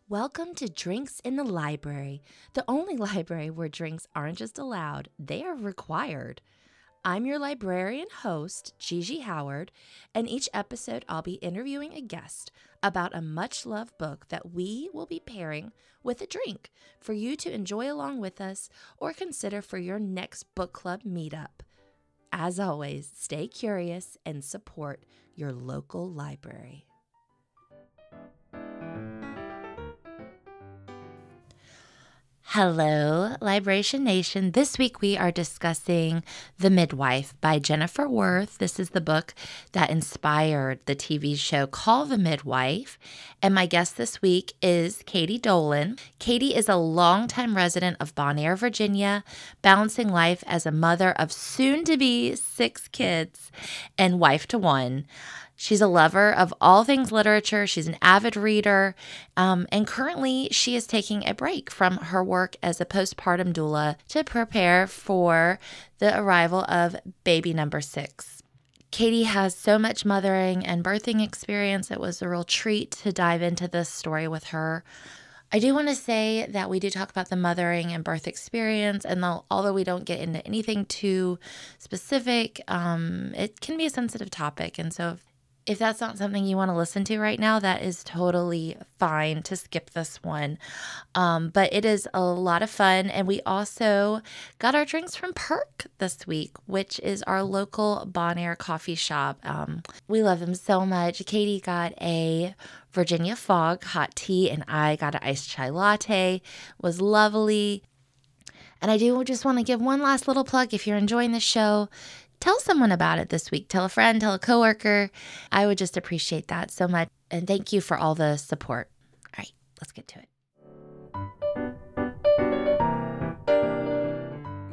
Welcome to Drinks in the Library, the only library where drinks aren't just allowed, they are required. I'm your librarian host, Gigi Howard, and each episode I'll be interviewing a guest about a much-loved book that we will be pairing with a drink for you to enjoy along with us or consider for your next book club meetup. As always, stay curious and support your local library. Hello, Liberation Nation. This week we are discussing The Midwife by Jennifer Worth. This is the book that inspired the TV show Call the Midwife. And my guest this week is Katie Dolan. Katie is a longtime resident of Bon Air, Virginia, balancing life as a mother of soon-to-be 6 kids and wife to one. She's a lover of all things literature. She's an avid reader, and currently she is taking a break from her work as a postpartum doula to prepare for the arrival of baby number 6. Katie has so much mothering and birthing experience. It was a real treat to dive into this story with her. I do want to say that we do talk about the mothering and birth experience, and although we don't get into anything too specific, it can be a sensitive topic, and so if that's not something you want to listen to right now, that is totally fine to skip this one. But it is a lot of fun. And we also got our drinks from Perk this week, which is our local Bon Air coffee shop. We love them so much. Katie got a Virginia Fog hot tea, and I got an iced chai latte. It was lovely. And I do just want to give one last little plug. If you're enjoying the show, tell someone about it this week. Tell a friend, tell a coworker. I would just appreciate that so much. And thank you for all the support. All right, let's get to it.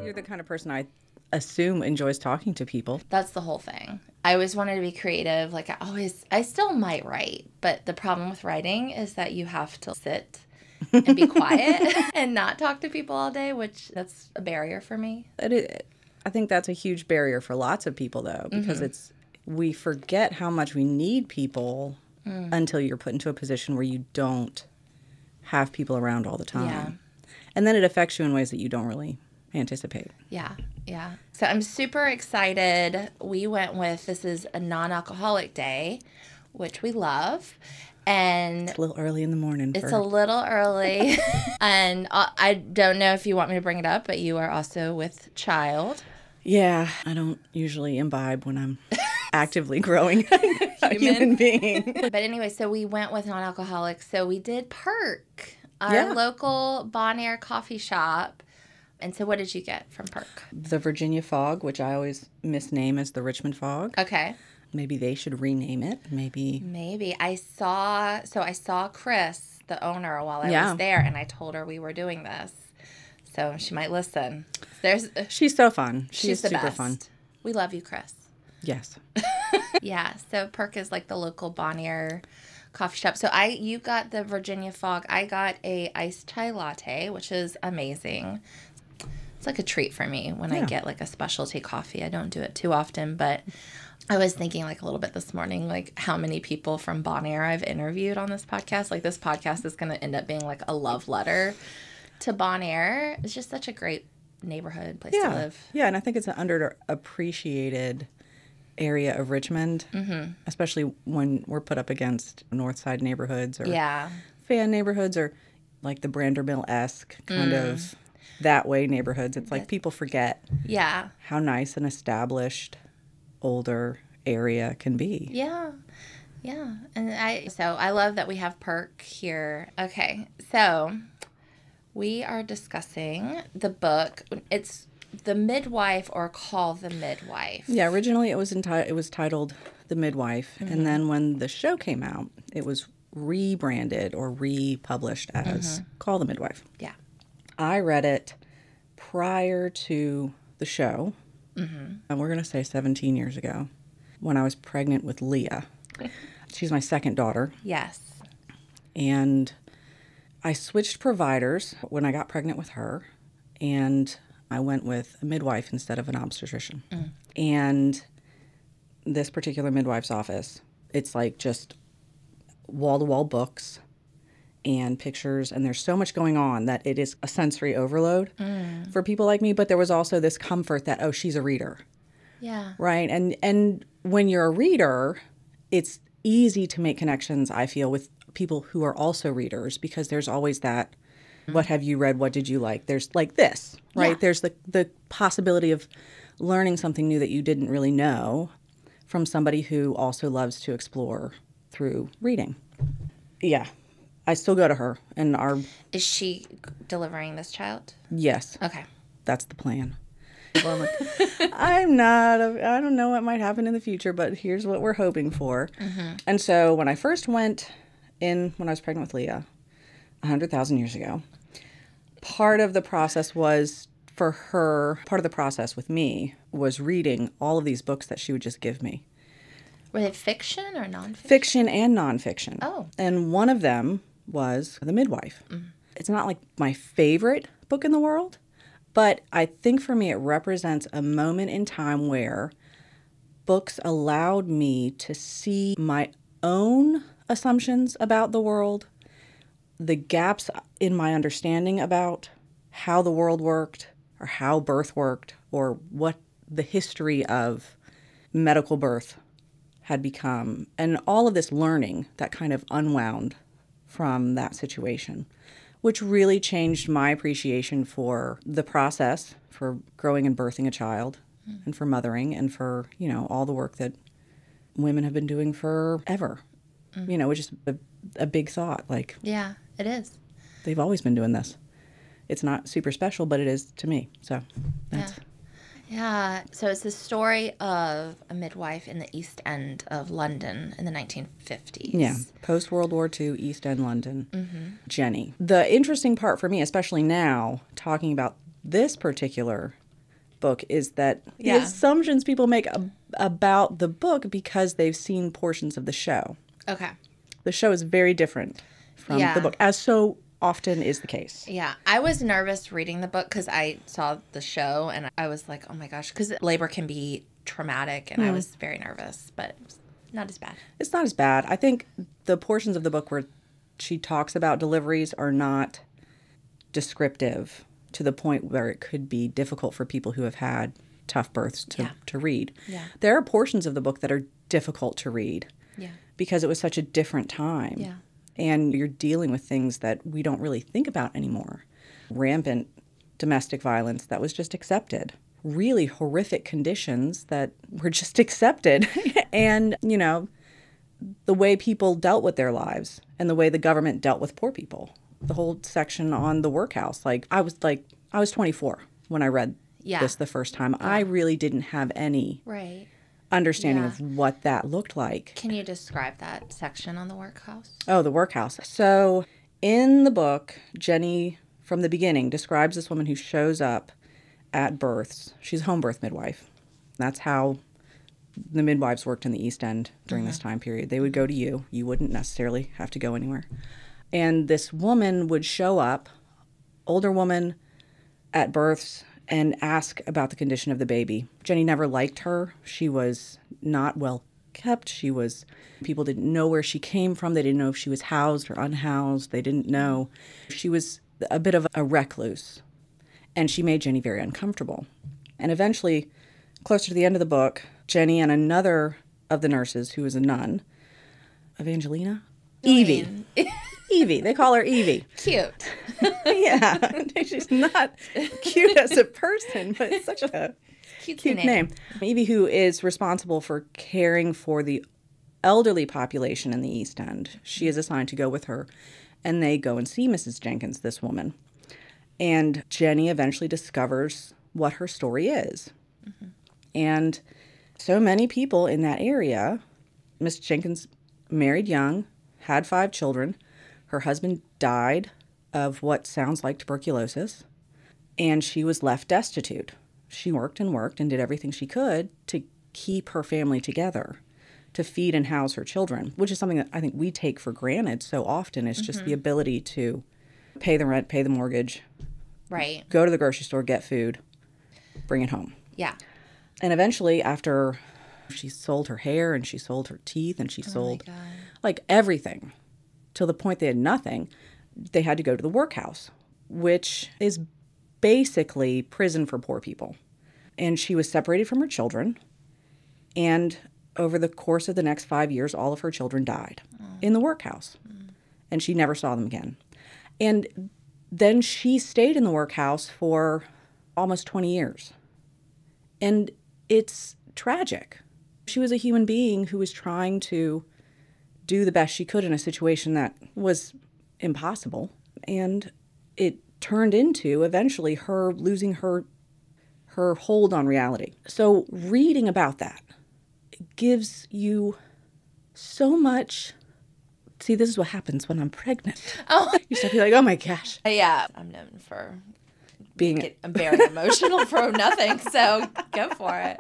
You're the kind of person I assume enjoys talking to people. That's the whole thing. I always wanted to be creative. I still might write, but the problem with writing is that you have to sit and be quiet and not talk to people all day, which that's a barrier for me. I think that's a huge barrier for lots of people, though, because we forget how much we need people until you're put into a position where you don't have people around all the time. Yeah. And then it affects you in ways that you don't really anticipate. Yeah. So I'm super excited. We went with, this is a non-alcoholic day, which we love. And it's a little early in the morning. It's a little early. And I don't know if you want me to bring it up, but you are also with child. Yeah, I don't usually imbibe when I'm actively growing a human being. But anyway, so we went with non-alcoholic. So we did Perk, our local Bon Air coffee shop. And so what did you get from Perk? The Virginia Fog, which I always misname as the Richmond Fog. Okay. Maybe they should rename it. Maybe. I saw Chris, the owner, while I was there, and I told her we were doing this. So she might listen. She's so fun. She's the super best. Fun. We love you, Chris. Yes. Yeah. So Perk is like the local Bon Air coffee shop. So you got the Virginia Fog. I got a iced chai latte, which is amazing. It's like a treat for me when I get like a specialty coffee. I don't do it too often, but I was thinking like a little bit this morning, like how many people from Bon Air I've interviewed on this podcast. Like this podcast is going to end up being like a love letter to Bon Air. It's just such a great neighborhood place to live. Yeah, and I think it's an underappreciated area of Richmond, especially when we're put up against North Side neighborhoods or fan neighborhoods or like the Brandermill-esque kind of that way neighborhoods. It's like people forget how nice an established older area can be. Yeah. And I love that we have Perk here. Okay. So we are discussing the book. It's The Midwife or Call the Midwife. Yeah, originally it was titled The Midwife, and then when the show came out, it was rebranded or republished as Call the Midwife. Yeah. I read it prior to the show. And we're going to say 17 years ago, when I was pregnant with Leah. She's my second daughter. Yes. And I switched providers when I got pregnant with her, and I went with a midwife instead of an obstetrician. And this particular midwife's office, it's like just wall-to-wall books and pictures, and there's so much going on that it is a sensory overload for people like me. But there was also this comfort that, oh, she's a reader. Yeah. Right? And when you're a reader, it's easy to make connections, I feel, with people who are also readers, because there's always that, what have you read? What did you like? There's like this, right? Yeah. There's the possibility of learning something new that you didn't really know from somebody who also loves to explore through reading. Yeah. I still go to her and our... Is she delivering this child? Yes. Okay. That's the plan. I don't know what might happen in the future, but here's what we're hoping for. And so when I first went in, when I was pregnant with Leah, 100,000 years ago, part of the process was for her, part of the process with me was reading all of these books that she would just give me. Were they fiction or nonfiction? Fiction and nonfiction. Oh. And one of them was The Midwife. It's not like my favorite book in the world, but I think for me it represents a moment in time where books allowed me to see my own assumptions about the world, the gaps in my understanding about how the world worked or how birth worked or what the history of medical birth had become, and all of this learning that kind of unwound from that situation, which really changed my appreciation for the process, for growing and birthing a child, and for mothering, and for, you know, all the work that women have been doing forever, you know, which is a big thought. Like, yeah, it is. They've always been doing this. It's not super special, but it is to me. So that's... Yeah, so it's the story of a midwife in the East End of London in the 1950s. Yeah, post-World War II, East End London, Jenny. The interesting part for me, especially now, talking about this particular book, is that the assumptions people make about the book because they've seen portions of the show. Okay. The show is very different from the book, as so often is the case. Yeah. I was nervous reading the book because I saw the show and I was like, oh my gosh, because labor can be traumatic and I was very nervous, but it was not as bad. It's not as bad. I think the portions of the book where she talks about deliveries are not descriptive to the point where it could be difficult for people who have had tough births to read. Yeah. There are portions of the book that are difficult to read because it was such a different time. Yeah. And you're dealing with things that we don't really think about anymore. Rampant domestic violence that was just accepted. Really horrific conditions that were just accepted. And, you know, the way people dealt with their lives and the way the government dealt with poor people. The whole section on the workhouse. I was 24 when I read this the first time. I really didn't have any understanding of what that looked like. Can you describe that section on the workhouse? Oh, the workhouse. So in the book, Jenny, from the beginning, describes this woman who shows up at births. She's a home birth midwife. That's how the midwives worked in the East End during this time period. They would go to you. You wouldn't necessarily have to go anywhere. And this woman would show up, older woman, at births, and ask about the condition of the baby. Jenny never liked her. She was not well kept. People didn't know where she came from. They didn't know if she was housed or unhoused. They didn't know. She was a bit of a recluse. And she made Jenny very uncomfortable. And eventually, closer to the end of the book, Jenny and another of the nurses, who was a nun, Evangelina? Evie. Evie. They call her Evie. Cute. Yeah. She's not cute as a person, but it's such a cute name. Evie, who is responsible for caring for the elderly population in the East End. She is assigned to go with her, and they go and see Mrs. Jenkins, this woman. And Jenny eventually discovers what her story is. And so many people in that area, Mrs. Jenkins married young, had 5 children. Her husband died of what sounds like tuberculosis, and she was left destitute. She worked and did everything she could to keep her family together, to feed and house her children, which is something that I think we take for granted so often. It's just the ability to pay the rent, pay the mortgage, go to the grocery store, get food, bring it home. Yeah. And eventually, after she sold her hair and she sold her teeth and she sold like everything, till the point they had nothing, they had to go to the workhouse, which is basically prison for poor people. And she was separated from her children. And over the course of the next 5 years, all of her children died in the workhouse. And she never saw them again. And then she stayed in the workhouse for almost 20 years. And it's tragic. She was a human being who was trying to do the best she could in a situation that was impossible. And it turned into eventually her losing her hold on reality. So reading about that gives you so much. See, this is what happens when I'm pregnant. Oh, you start to be like, oh my gosh. Yeah, I'm known for I'm very emotional for nothing, so go for it.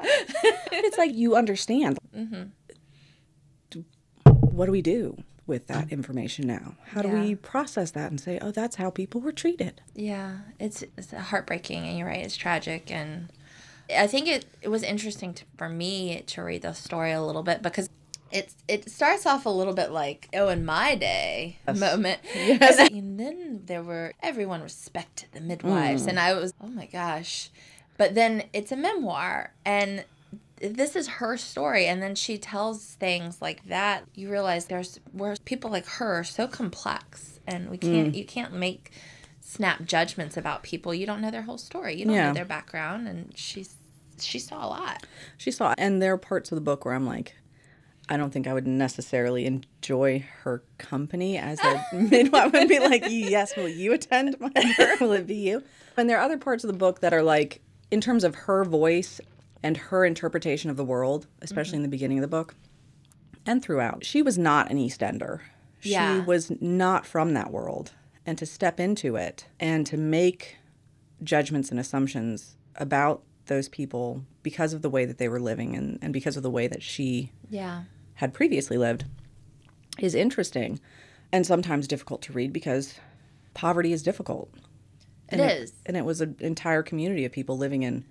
It's like you understand. What do we do with that information now? How do we process that and say, oh, that's how people were treated? Yeah, it's heartbreaking, and you're right, it's tragic. And I think it was interesting for me to read the story a little bit because it starts off a little bit like, oh, in my day moment. Yes. And then everyone respected the midwives. And I was, oh my gosh. But then it's a memoir, and this is her story. And then she tells things like that. You realize where people like her are so complex, and you can't make snap judgments about people. You don't know their whole story. You don't know their background. And she saw a lot. She saw, and there are parts of the book where I'm like, I don't think I would necessarily enjoy her company as a midwife. I would be like, yes, will you attend my birth? Will it be you? And there are other parts of the book that are like, in terms of her voice and her interpretation of the world, especially in the beginning of the book and throughout. She was not an East Ender. She was not from that world. And to step into it and to make judgments and assumptions about those people because of the way that they were living and because of the way that she had previously lived is interesting and sometimes difficult to read because poverty is difficult. It is. And it was an entire community of people living in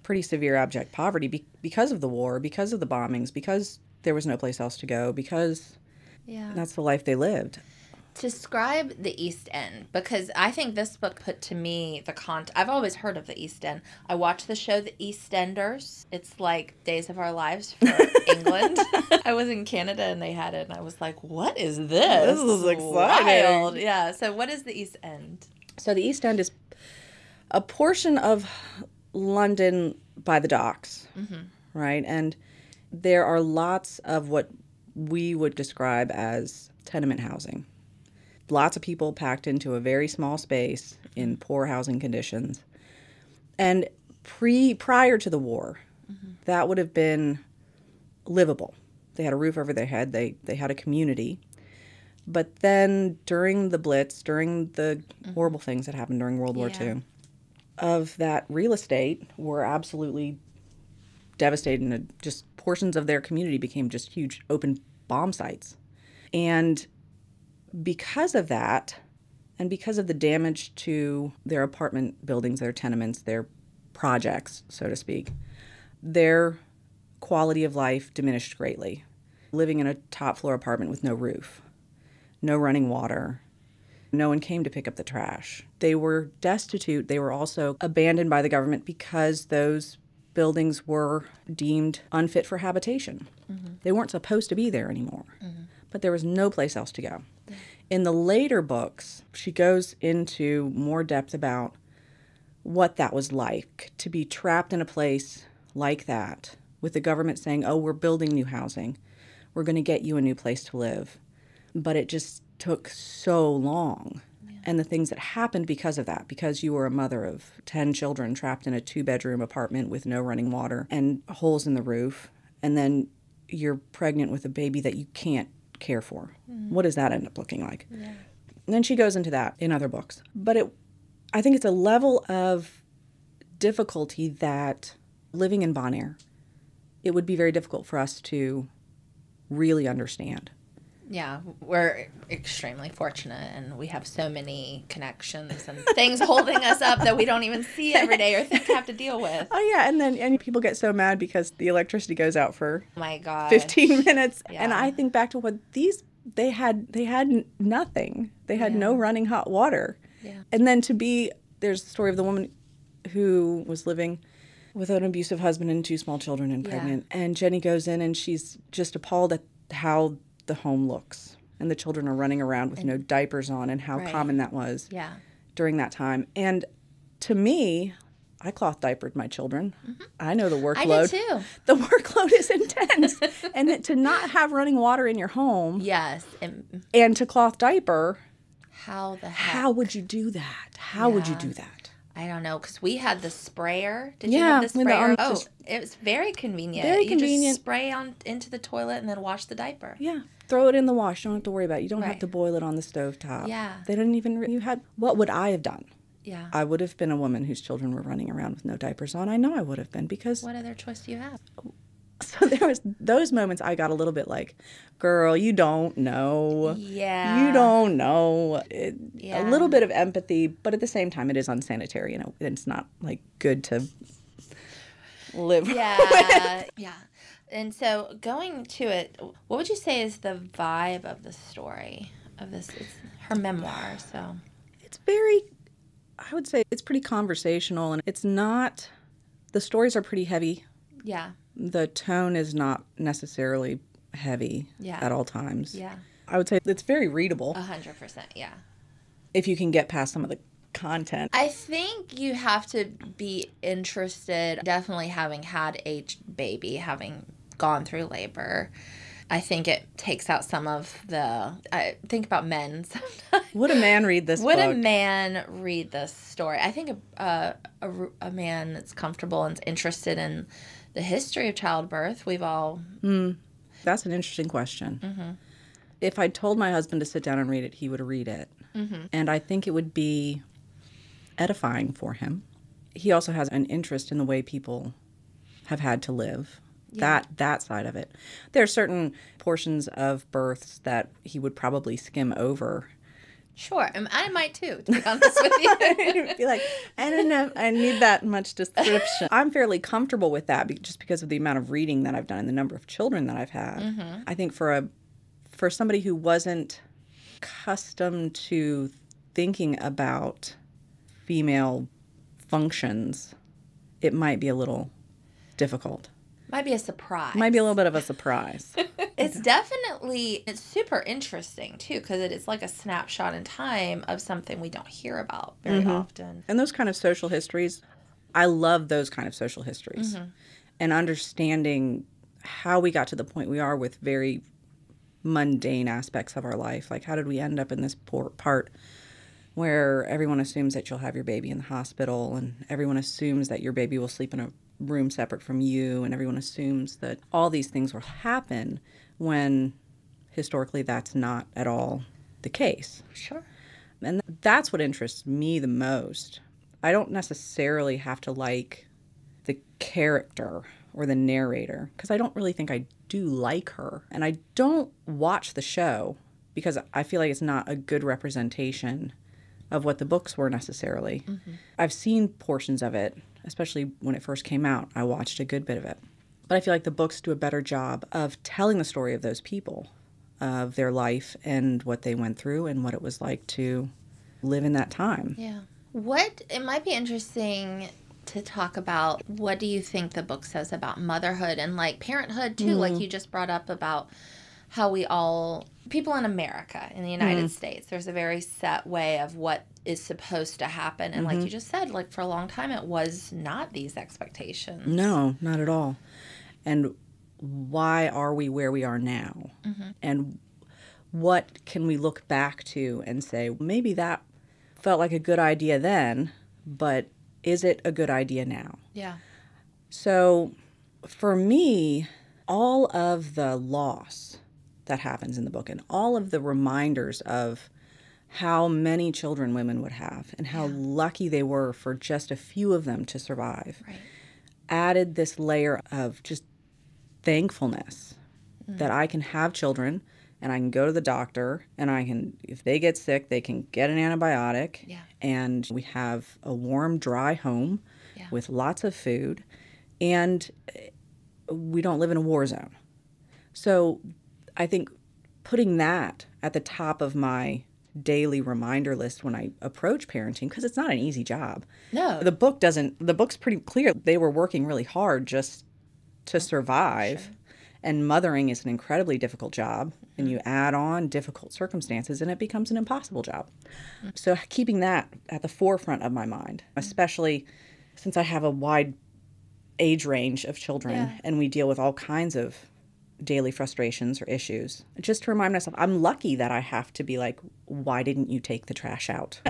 pretty severe abject poverty because of the war, because of the bombings, because there was no place else to go, because that's the life they lived. Describe the East End, because I think this book put to me I've always heard of the East End. I watched the show The EastEnders. It's like Days of Our Lives for England. I was in Canada and they had it, and I was like, what is this? This is exciting. Wild. Yeah, so what is the East End? So the East End is a portion of London by the docks, right? And there are lots of what we would describe as tenement housing. Lots of people packed into a very small space in poor housing conditions. And prior to the war, that would have been livable. They had a roof over their head. They had a community. But then during the Blitz, during the horrible things that happened during World War II, of that real estate were absolutely devastated. And just portions of their community became just huge open bomb sites. And because of that, and because of the damage to their apartment buildings, their tenements, their projects, so to speak, their quality of life diminished greatly. Living in a top floor apartment with no roof, no running water, no one came to pick up the trash. They were destitute. They were also abandoned by the government because those buildings were deemed unfit for habitation. They weren't supposed to be there anymore. But there was no place else to go. In the later books, she goes into more depth about what that was like to be trapped in a place like that with the government saying, oh, we're building new housing. We're going to get you a new place to live. But it just took so long. And the things that happened because of that, because you were a mother of 10 children trapped in a 2-bedroom apartment with no running water and holes in the roof, and then you're pregnant with a baby that you can't care for. What does that end up looking like? And then she goes into that in other books. But I think it's a level of difficulty that living in Bonaire, it would be very difficult for us to really understand. Yeah, we're extremely fortunate, and we have so many connections and things holding us up that we don't even see every day or have to deal with. Oh, yeah, and people get so mad because the electricity goes out for oh my God, 15 minutes. Yeah. And I think back to what these they had nothing. They had no running hot water. Yeah. And then there's the story of the woman who was living with an abusive husband and 2 small children and pregnant. And Jenny goes in and she's just appalled at how the home looks. And the children are running around with no diapers on, and how common that was during that time. And to me, I cloth diapered my children. Mm-hmm. I know the workload. I did too. The workload is intense. And to not have running water in your home. Yes. And to cloth diaper. How the heck? How would you do that? How would you do that? I don't know, because we had the sprayer. Did you have the sprayer? It was very convenient. Very convenient. You just spray into the toilet and then wash the diaper. Yeah. Throw it in the wash. You don't have to worry about it. You don't have to boil it on the stovetop. Yeah. They didn't even, what would I have done? Yeah. I would have been a woman whose children were running around with no diapers on. I know I would have been, because... What other choice do you have? So there was those moments I got a little bit like, girl, you don't know. Yeah. You don't know. A little bit of empathy, but at the same time, it is unsanitary. It's not, like, good to live with. Yeah. And so going to it, what would you say is the vibe of the story of this? It's her memoir, so. It's very, I would say it's pretty conversational, and it's not, the stories are pretty heavy. Yeah. The tone is not necessarily heavy at all times. Yeah. I would say it's very readable. 100%, yeah. If you can get past some of the content. I think you have to be interested, definitely having had a baby, having gone through labor. I think it takes out some of I think about men sometimes. Would a man read this book? Would a man read this story? I think a man that's comfortable and interested in the history of childbirth, we've all... That's an interesting question. Mm-hmm. If I told my husband to sit down and read it, he would read it. Mm-hmm. And I think it would be edifying for him. He also has an interest in the way people have had to live. Yeah. That side of it. There are certain portions of births that he would probably skim over. Sure. I might too, to be honest with you. Be like, I don't know, I need that much description. I'm fairly comfortable with that just because of the amount of reading that I've done and the number of children that I've had. Mm-hmm. I think for somebody who wasn't accustomed to thinking about female functions, it might be a little difficult. Might be a surprise. Might be a little bit of a surprise. It's super interesting, too, because it's like a snapshot in time of something we don't hear about very often. And those kind of social histories, I love those kind of social histories. Mm-hmm. And understanding how we got to the point we are with very mundane aspects of our life. Like, how did we end up in this poor part where everyone assumes that you'll have your baby in the hospital, and everyone assumes that your baby will sleep in a room separate from you, and everyone assumes that all these things will happen when historically that's not at all the case. Sure. And that's what interests me the most. I don't necessarily have to like the character or the narrator, because I don't really think I do like her. And I don't watch the show because I feel like it's not a good representation of what the books were necessarily. Mm-hmm. I've seen portions of it, especially when it first came out. I watched a good bit of it. But I feel like the books do a better job of telling the story of those people, of their life and what they went through and what it was like to live in that time. Yeah. It might be interesting to talk about, what do you think the book says about motherhood and like parenthood too? Mm-hmm. Like you just brought up about how people in America, in the United States, there's a very set way of what is supposed to happen. And like you just said, like for a long time, it was not these expectations. No, not at all. And why are we where we are now? Mm-hmm. And what can we look back to and say, maybe that felt like a good idea then, but is it a good idea now? Yeah. So for me, all of the loss that happens in the book and all of the reminders of how many children women would have and how lucky they were for just a few of them to survive added this layer of just thankfulness that I can have children and I can go to the doctor and I can, if they get sick, they can get an antibiotic and we have a warm, dry home with lots of food and we don't live in a war zone. So I think putting that at the top of my daily reminder list when I approach parenting, because it's not an easy job. No. The book's pretty clear. They were working really hard just to survive. Sure. And mothering is an incredibly difficult job. And you add on difficult circumstances and it becomes an impossible job. So keeping that at the forefront of my mind, especially since I have a wide age range of children and we deal with all kinds of daily frustrations or issues, just to remind myself, I'm lucky that I have to be like, why didn't you take the trash out?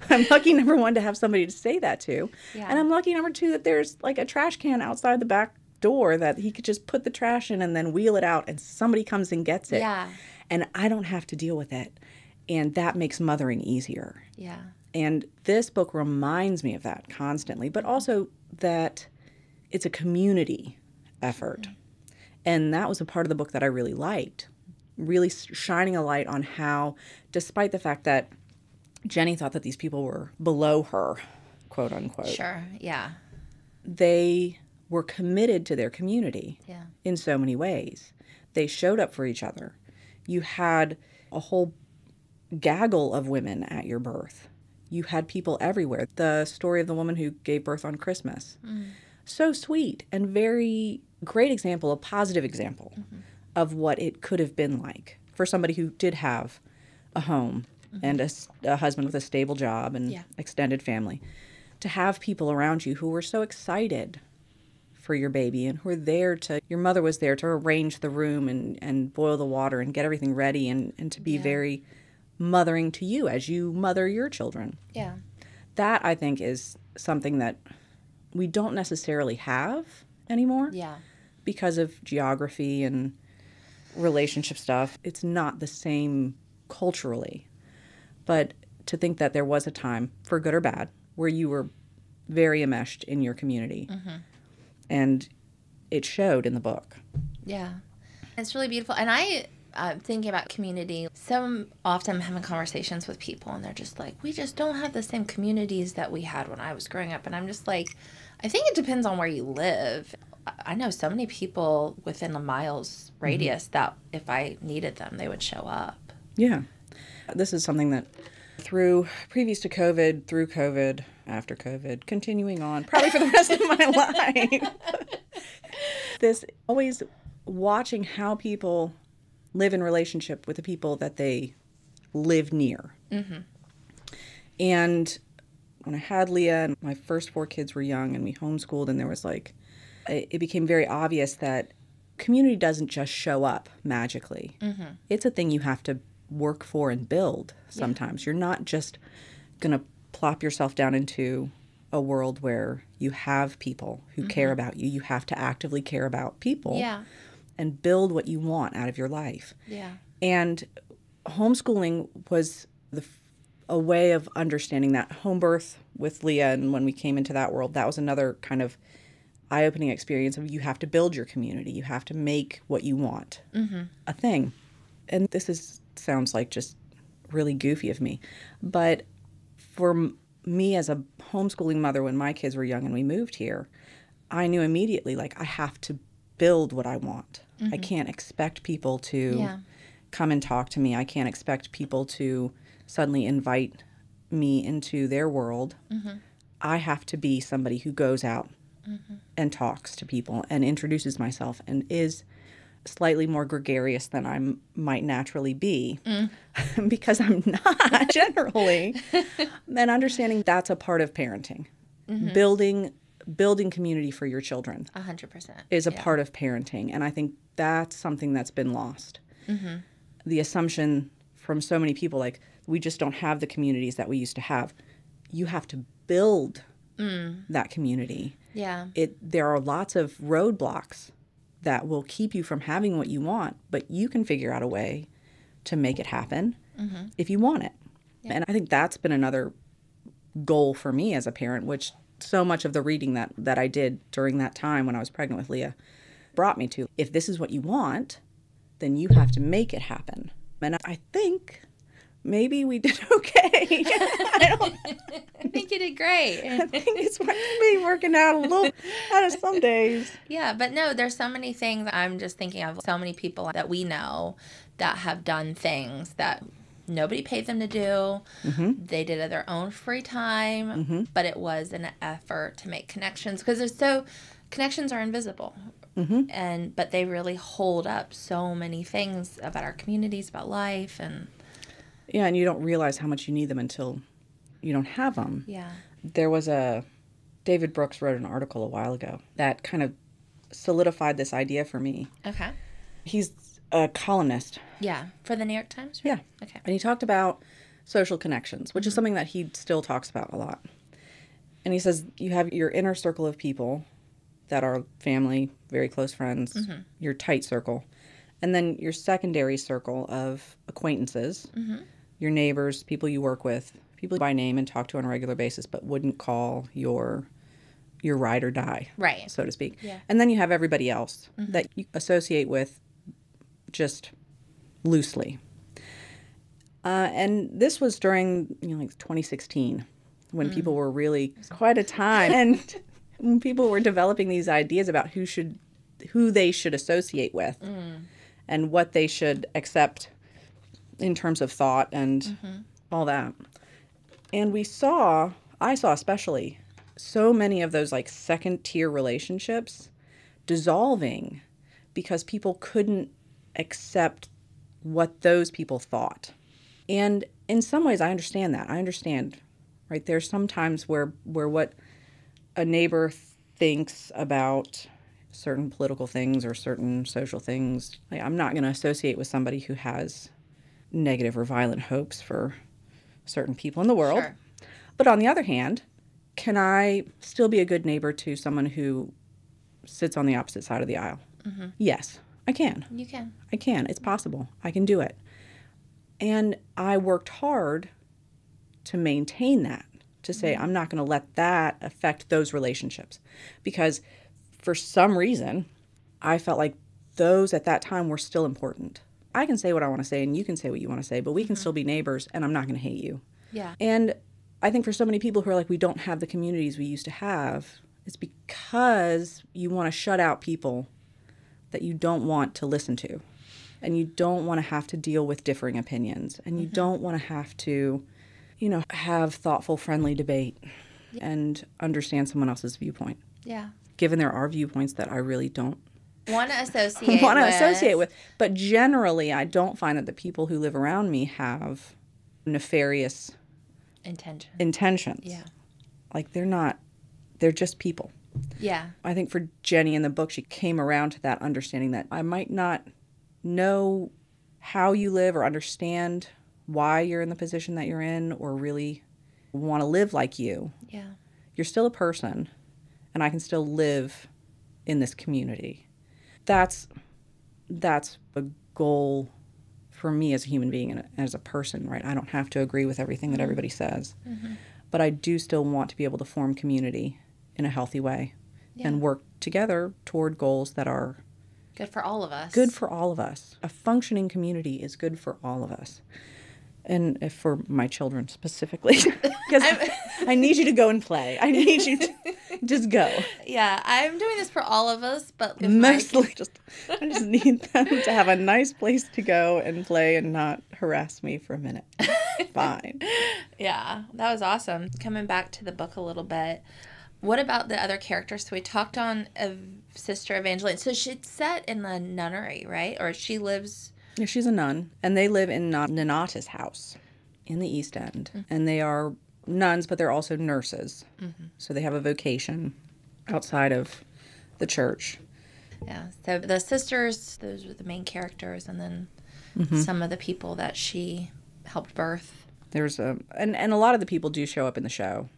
I'm lucky, number one, to have somebody to say that to. Yeah. And I'm lucky, number two, that there's like a trash can outside the back door that he could just put the trash in and then wheel it out and somebody comes and gets it. Yeah. And I don't have to deal with it. And that makes mothering easier. Yeah. And this book reminds me of that constantly, but also that it's a community effort. Mm-hmm. And that was a part of the book that I really liked, really shining a light on how, despite the fact that Jenny thought that these people were below her, quote unquote. Sure, yeah. They were committed to their community in so many ways. They showed up for each other. You had a whole gaggle of women at your birth. You had people everywhere. The story of the woman who gave birth on Christmas. Mm. So sweet and very great example, a positive example of what it could have been like for somebody who did have a home and a husband with a stable job and extended family. To have people around you who were so excited for your baby and who were there to, your mother was there to arrange the room and boil the water and get everything ready and to be very mothering to you as you mother your children. Yeah. That, I think, is something that we don't necessarily have anymore. Yeah. Because of geography and relationship stuff. It's not the same culturally. But to think that there was a time, for good or bad, where you were very enmeshed in your community. Mm-hmm. And it showed in the book. Yeah. It's really beautiful. And thinking about community, often I'm having conversations with people and they're just like, we just don't have the same communities that we had when I was growing up. And I'm just like, I think it depends on where you live. I know so many people within a mile's radius that if I needed them, they would show up. Yeah. This is something that previous to COVID, through COVID, after COVID, continuing on, probably for the rest of my life. This always watching how people live in relationship with the people that they live near. Mm-hmm. And when I had Leah and my first 4 kids were young and we homeschooled, and there was it became very obvious that community doesn't just show up magically. Mm-hmm. It's a thing you have to work for and build sometimes. You're not just going to plop yourself down into a world where you have people who care about you. You have to actively care about people and build what you want out of your life. Yeah. And homeschooling was a way of understanding that. Home birth with Leah, and when we came into that world, that was another kind of eye-opening experience of you have to build your community. You have to make what you want a thing. And this sounds like just really goofy of me. But for me as a homeschooling mother, when my kids were young and we moved here, I knew immediately, I have to build what I want. I can't expect people to come and talk to me. I can't expect people to suddenly invite me into their world. I have to be somebody who goes out and talks to people and introduces myself and is slightly more gregarious than I might naturally be because I'm not generally. And understanding that's a part of parenting. Building community for your children 100% is a part of parenting. And I think that's something that's been lost. The assumption from so many people, we just don't have the communities that we used to have. You have to build that community. Yeah. There are lots of roadblocks that will keep you from having what you want, but you can figure out a way to make it happen if you want it. Yeah. And I think that's been another goal for me as a parent, which so much of the reading that I did during that time when I was pregnant with Leah brought me to. If this is what you want, then you have to make it happen. And I think maybe we did okay. I think you did great. I think it's maybe working out a little out of some days. Yeah, but no, there's so many things. I'm just thinking of so many people that we know that have done things that nobody paid them to do. Mm-hmm. They did it at their own free time, mm-hmm. but it was an effort to make connections because connections are invisible. Mm-hmm. But they really hold up so many things about our communities, about life, and you don't realize how much you need them until you don't have them. Yeah. There was David Brooks wrote an article a while ago that kind of solidified this idea for me. Okay. He's a columnist. Yeah. For the New York Times? Right? Yeah. Okay. And he talked about social connections, which is something that he still talks about a lot. And he says you have your inner circle of people that are family, very close friends, mm-hmm. your tight circle, and then your secondary circle of acquaintances, mm-hmm. your neighbors, people you work with, people by name and talk to on a regular basis, but wouldn't call your ride or die, right, so to speak. Yeah. And then you have everybody else mm-hmm. that you associate with just loosely. And this was during like 2016 when people were really quite a time, and when people were developing these ideas about who they should associate with and what they should accept in terms of thought and mm-hmm. all that. And I saw especially so many of those like second tier relationships dissolving because people couldn't accept what those people thought. And in some ways I understand that. I understand, right? There's some times where what a neighbor thinks about certain political things or certain social things, like, I'm not going to associate with somebody who has negative or violent hopes for certain people in the world. Sure. But on the other hand, can I still be a good neighbor to someone who sits on the opposite side of the aisle? Mm-hmm. Yes, I can. You can. I can. It's possible. I can do it. And I worked hard to maintain that, to say I'm not going to let that affect those relationships. Because for some reason, I felt like those at that time were still important. I can say what I want to say and you can say what you want to say, but we can still be neighbors and I'm not going to hate you. Yeah. And I think for so many people who are like, we don't have the communities we used to have, it's because you want to shut out people that you don't want to listen to. And you don't want to have to deal with differing opinions. And you don't want to have to, have thoughtful, friendly debate and understand someone else's viewpoint. Yeah. Given there are viewpoints that I really don't want to associate with. But generally, I don't find that the people who live around me have nefarious intentions. Yeah. Like they're just people. Yeah. I think for Jenny in the book, she came around to that understanding that I might not know how you live or understand why you're in the position that you're in or really want to live like you. Yeah. You're still a person, and I can still live in this community. That's a goal for me as a human being and as a person, right? I don't have to agree with everything that everybody says. Mm-hmm. But I do still want to be able to form community in a healthy way and work together toward goals that are good for all of us. Good for all of us. A functioning community is good for all of us. And for my children specifically. Because I need you to go and play. I need you to just go. Yeah, I'm doing this for all of us, but mostly I just need them to have a nice place to go and play and not harass me for a minute. Fine. Yeah, that was awesome. Coming back to the book a little bit. What about the other characters? So we talked on Sister Evangeline. So she's set in the nunnery, right? Or she lives... Yeah, she's a nun. And they live in Nonnatus House in the East End. Mm-hmm. And they are nuns, but they're also nurses. Mm-hmm. So they have a vocation outside of the church. Yeah. So the sisters, those were the main characters. And then some of the people that she helped birth. There's and a lot of the people do show up in the show.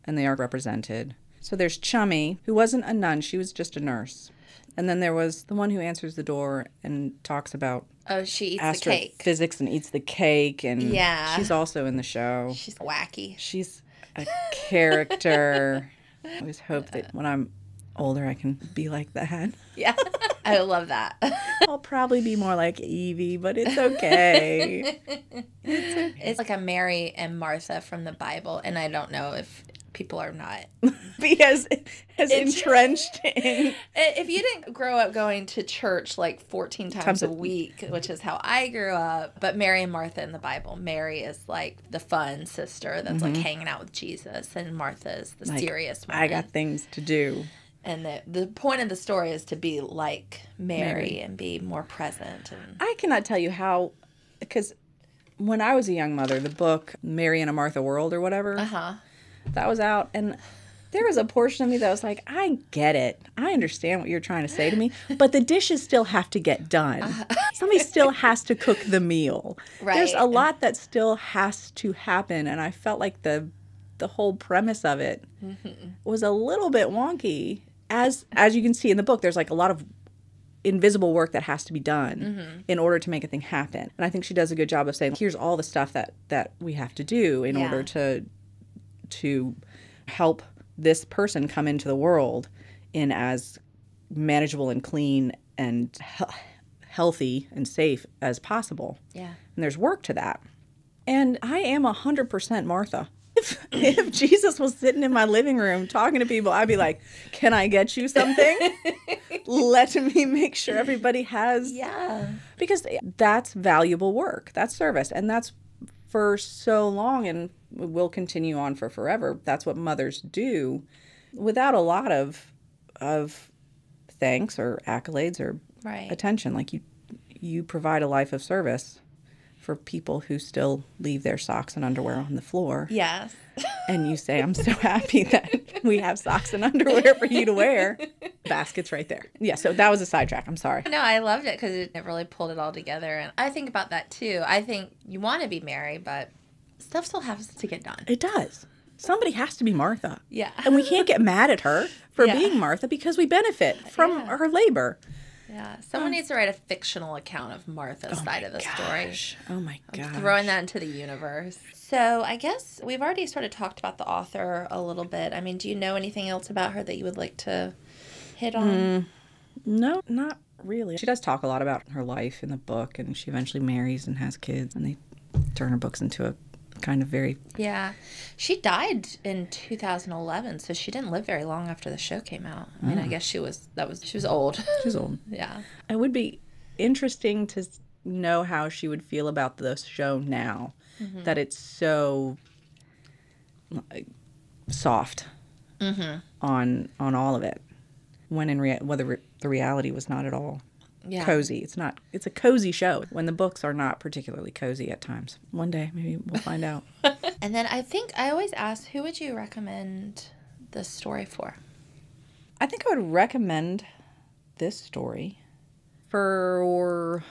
And they are represented. So there's Chummy, who wasn't a nun. She was just a nurse. And then there was the one who answers the door and talks about she eats the cake. Astrophysics and eats the cake. And she's also in the show. She's wacky. She's a character. I always hope that when I'm older, I can be like that. Yeah, I love that. I'll probably be more like Evie, but it's okay. It's like a Mary and Martha from the Bible, and I don't know if people are not be as entrenched in. If you didn't grow up going to church like 14 times a week, which is how I grew up, but Mary and Martha in the Bible, Mary is like the fun sister that's like hanging out with Jesus, and Martha is the serious one. I got things to do. And the point of the story is to be like Mary and be more present. And I cannot tell you how, because when I was a young mother, the book Mary in a Martha World or whatever, that was out, and there was a portion of me that was like, I get it. I understand what you're trying to say to me, but the dishes still have to get done. Somebody still has to cook the meal. Right. There's a lot that still has to happen, and I felt like the whole premise of it was a little bit wonky. As you can see in the book, there's like a lot of invisible work that has to be done in order to make a thing happen. And I think she does a good job of saying, here's all the stuff that we have to do in order to help this person come into the world in as manageable and clean and healthy and safe as possible. Yeah. And there's work to that. And I am 100% Martha. If Jesus was sitting in my living room talking to people, I'd be like, can I get you something? Let me make sure everybody has. Yeah. Because that's valuable work. That's service. And that's for so long and will continue on for forever. That's what mothers do without a lot of thanks or accolades or attention. Like you provide a life of service for people who still leave their socks and underwear on the floor. Yes. And you say, I'm so happy that we have socks and underwear for you to wear. Basket's right there. Yeah, so that was a sidetrack. I'm sorry. No, I loved it because it really pulled it all together. And I think about that too. I think you want to be Mary, but stuff still has to get done. It does. Somebody has to be Martha. Yeah. And we can't get mad at her for being Martha because we benefit from her labor. Yeah, someone needs to write a fictional account of Martha's side of the story. Oh my gosh. I'm throwing that into the universe. So I guess we've already sort of talked about the author a little bit. I mean, do you know anything else about her that you would like to hit on? No, not really. She does talk a lot about her life in the book, and she eventually marries and has kids, and they turn her books into a kind of very... Yeah. She died in 2011, so she didn't live very long after the show came out. I mean, I guess she was old. She was old. Yeah. It would be interesting to know how she would feel about the show now, that it's so soft on all of it, when whether the reality was not at all cozy. It's a cozy show when the books are not particularly cozy at times. One day, maybe we'll find out. And then I think I always ask, who would you recommend this story for? I think I would recommend this story for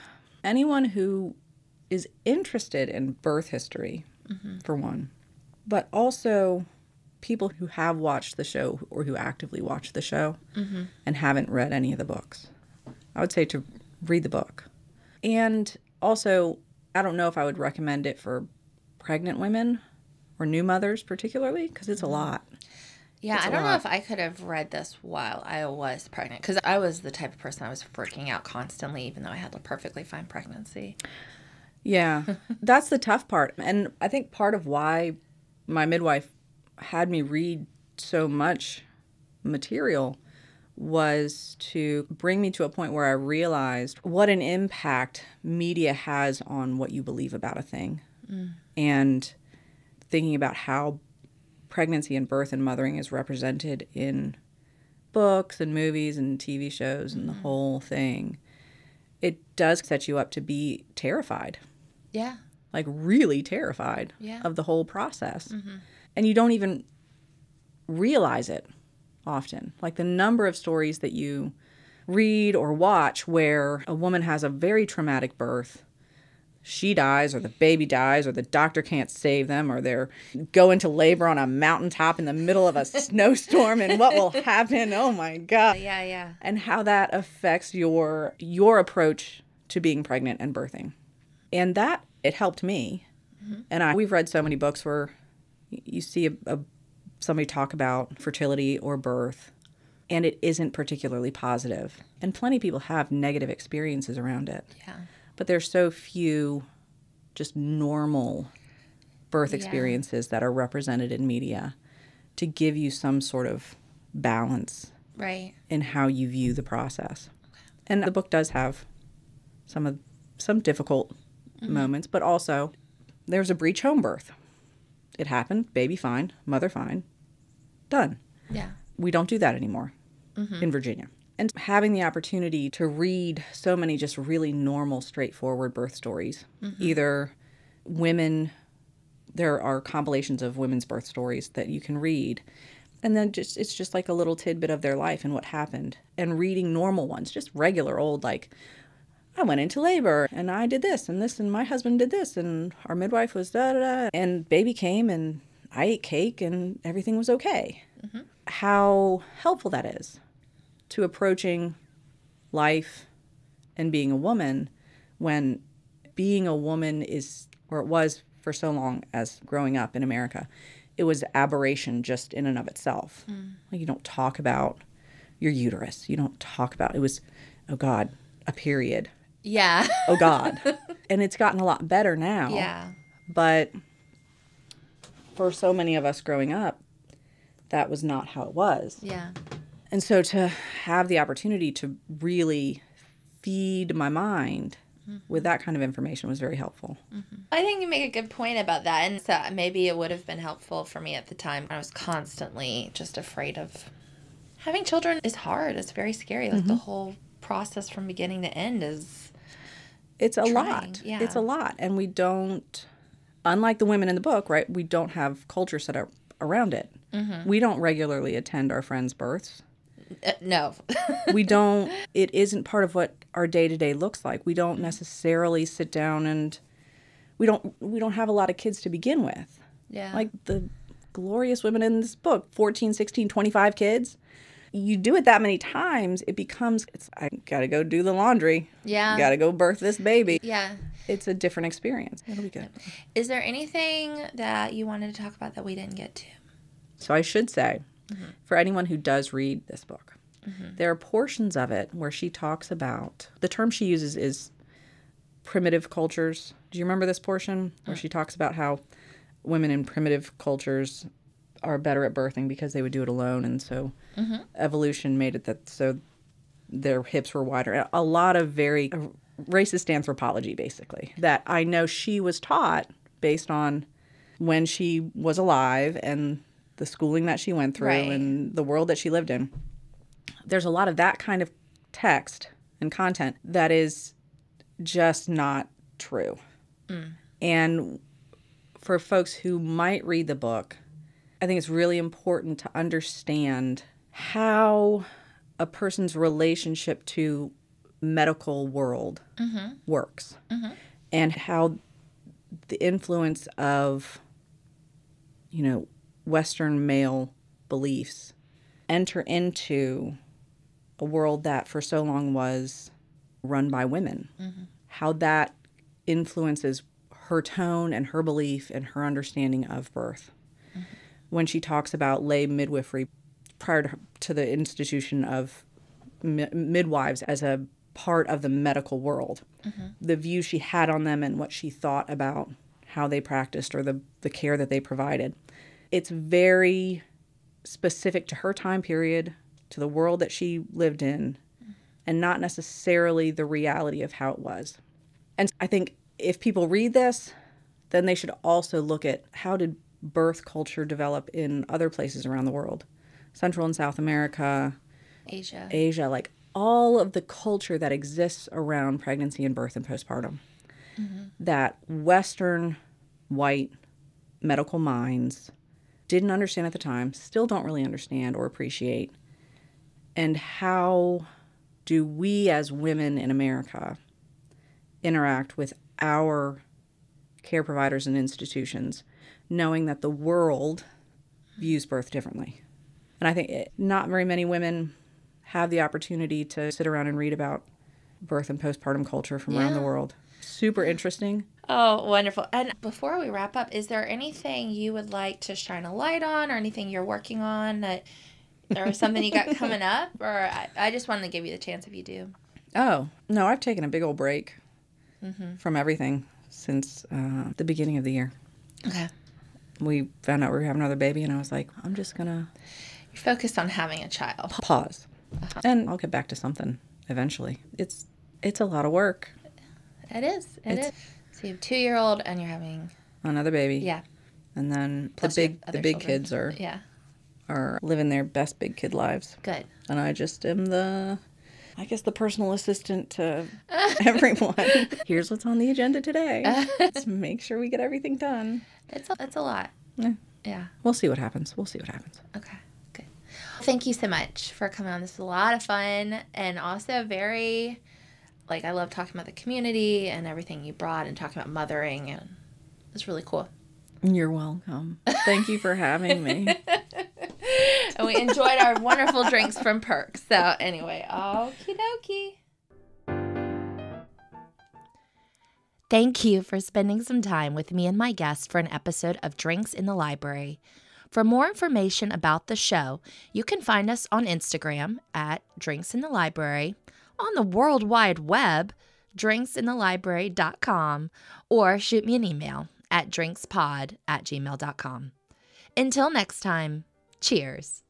anyone who is interested in birth history, for one, but also people who have watched the show or who actively watch the show and haven't read any of the books. I would say to read the book. And also, I don't know if I would recommend it for pregnant women or new mothers particularly, because it's a lot. Yeah, I don't know if I could have read this while I was pregnant, because I was the type of person I was freaking out constantly, even though I had a perfectly fine pregnancy. Yeah, that's the tough part. And I think part of why my midwife had me read so much material was to bring me to a point where I realized what an impact media has on what you believe about a thing. And thinking about how pregnancy and birth and mothering is represented in books and movies and TV shows and the whole thing, it does set you up to be terrified. Yeah. Like really terrified of the whole process. And you don't even realize it often. Like the number of stories that you read or watch where a woman has a very traumatic birth, she dies or the baby dies or the doctor can't save them or they're go into labor on a mountaintop in the middle of a snowstorm and what will happen? Oh my God. Yeah. And how that affects your approach to being pregnant and birthing. And that, it helped me. And we've read so many books where you see somebody talk about fertility or birth and it isn't particularly positive. And plenty of people have negative experiences around it. Yeah. But there's so few just normal birth experiences that are represented in media to give you some sort of balance in how you view the process. And the book does have some difficult moments, but also there's a breech home birth. It happened, baby fine, mother fine, done. Yeah. We don't do that anymore in Virginia. And having the opportunity to read so many just really normal, straightforward birth stories, either women, there are compilations of women's birth stories that you can read, and then it's just like a little tidbit of their life and what happened. And reading normal ones, just regular old, like, I went into labor and I did this and my husband did this and our midwife was da-da-da and baby came and I ate cake and everything was okay. How helpful that is to approaching life and being a woman, when being a woman is, or it was for so long as growing up in America, it was aberration just in and of itself. Like, you don't talk about your uterus. You don't talk about, it was, oh God, a period. Yeah. Oh God. And it's gotten a lot better now. Yeah. But for so many of us growing up, that was not how it was. Yeah. And so to have the opportunity to really feed my mind with that kind of information was very helpful. I think you make a good point about that. And so maybe it would have been helpful for me at the time. I was constantly just afraid of having children is hard. It's very scary. Like the whole process from beginning to end is It's a trying. lot. Yeah. It's a lot. And we don't, unlike the women in the book, right, we don't have culture set up around it. We don't regularly attend our friends' births. No. We don't, it isn't part of what our day-to-day looks like. We don't necessarily sit down and we don't have a lot of kids to begin with. Yeah. Like the glorious women in this book, 14, 16, 25 kids. You do it that many times, it becomes, I got to go do the laundry. Yeah. Got to go birth this baby. Yeah. It's a different experience. It'll be good. Is there anything that you wanted to talk about that we didn't get to? So I should say, for anyone who does read this book, there are portions of it where she talks about, the term she uses is primitive cultures. Do you remember this portion where she talks about how women in primitive cultures are better at birthing because they would do it alone, and so evolution made it that so their hips were wider. A lot of very racist anthropology, basically, that I know she was taught based on when she was alive and the schooling that she went through and the world that she lived in. There's a lot of that kind of text and content that is just not true. And for folks who might read the book, I think it's really important to understand how a person's relationship to medical world works and how the influence of, Western male beliefs enter into a world that for so long was run by women. How that influences her tone and her belief and her understanding of birth. When she talks about lay midwifery prior to the institution of midwives as a part of the medical world, the view she had on them and what she thought about how they practiced or the care that they provided. It's very specific to her time period, to the world that she lived in, and not necessarily the reality of how it was. And I think if people read this, then they should also look at how did birth culture develop in other places around the world. Central and South America, Asia, like all of the culture that exists around pregnancy and birth and postpartum. That Western white medical minds didn't understand at the time, still don't really understand or appreciate. And how do we as women in America interact with our care providers and institutions, knowing that the world views birth differently? And I think not very many women have the opportunity to sit around and read about birth and postpartum culture from around the world. Super interesting. Oh, wonderful. And before we wrap up, is there anything you would like to shine a light on or anything you're working on that Or something you got coming up? Or I just wanted to give you the chance if you do. Oh, no, I've taken a big old break from everything since the beginning of the year. Okay. We found out we were having another baby, and I was like, I'm just going to... You're focused on having a child. Pause. And I'll get back to something eventually. It's a lot of work. It is. It is. So you have a 2-year-old, and you're having... Another baby. Yeah. And then Plus the big children. kids are... Yeah. Are living their best big kid lives. Good. And I just am the personal assistant to everyone. Here's what's on the agenda today. Let's make sure we get everything done. It's a lot. Yeah. Yeah. We'll see what happens. Okay. Good. Thank you so much for coming on. This is a lot of fun and also very, I love talking about the community and everything you brought and talking about mothering, and it's really cool. You're welcome. Thank you for having me. And we enjoyed our wonderful drinks from Perks. So anyway, okie dokie. Thank you for spending some time with me and my guest for an episode of Drinks in the Library. For more information about the show, you can find us on Instagram at Drinks in the Library, on the World Wide Web, drinksinthelibrary.com, or shoot me an email at drinkspod@gmail.com. Until next time, cheers.